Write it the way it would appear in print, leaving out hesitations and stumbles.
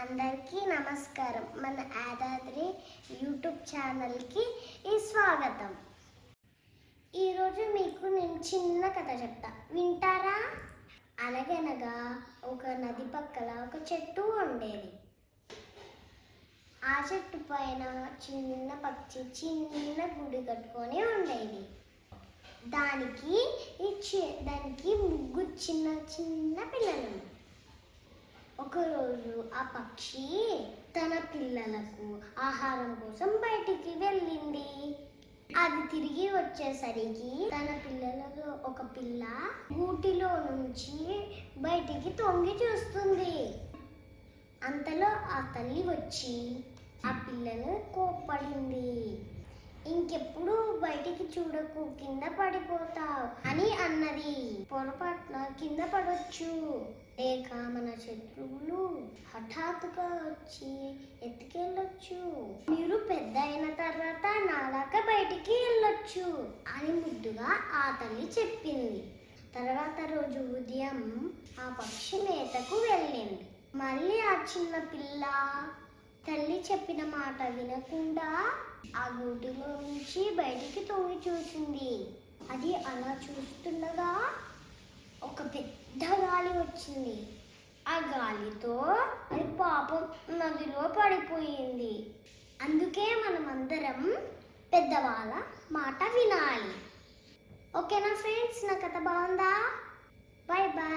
అందరికీ నమస్కారం. మన యాదాద్రి యూట్యూబ్ ఛానల్కి స్వాగతం. ఈరోజు మీకు నేను చిన్న కథ చెప్తా, వింటారా? అనగనగా ఒక నది పక్కల ఒక చెట్టు ఉండేది. ఆ చెట్టు పైన చిన్న పక్షి చిన్న గుడి కట్టుకొని ఉండేది. దానికి ముగ్గురు చిన్న చిన్న పిల్లలు. ఒకరోజు ఆ పక్షి తన పిల్లలకు ఆహారం కోసం బయటికి వెళ్ళింది. అది తిరిగి వచ్చేసరికి తన పిల్లలలో ఒక పిల్ల గూటిలో నుంచి బయటికి తొంగి చూస్తుంది. అంతలో ఆ తల్లి వచ్చి ఆ పిల్లను కోప్పడింది. ఇంకెప్పుడు బయటికి చూడకు, కింద పడిపోతావు అని అన్నది. పొరపాటున కింద పడవచ్చు, లేక మన శత్రువులు హఠాత్తుగా వచ్చి ఎత్తుకెళ్ళొచ్చు. మీరు పెద్ద అయిన తర్వాత నాలాగా బయటికి వెళ్ళొచ్చు అని ముద్దుగా ఆ తల్లి చెప్పింది. తర్వాత రోజు ఉదయం ఆ పక్షి మేతకు వెళ్ళింది. మళ్ళీ ఆ చిన్న పిల్ల తల్లి చెప్పిన మాట వినకుండా ఆ గూటిలో నుంచి బయటికి తొంగి చూసింది. అది అలా చూస్తుండగా ఒక పెద్ద గాలి వచ్చింది. ఆ గాలితో అది పాపం నదిలో పడిపోయింది. అందుకే మనమందరం పెద్దవాళ్ళ మాట వినాలి. ఓకేనా ఫ్రెండ్స్? నా కథ బాగుందా? Bye bye.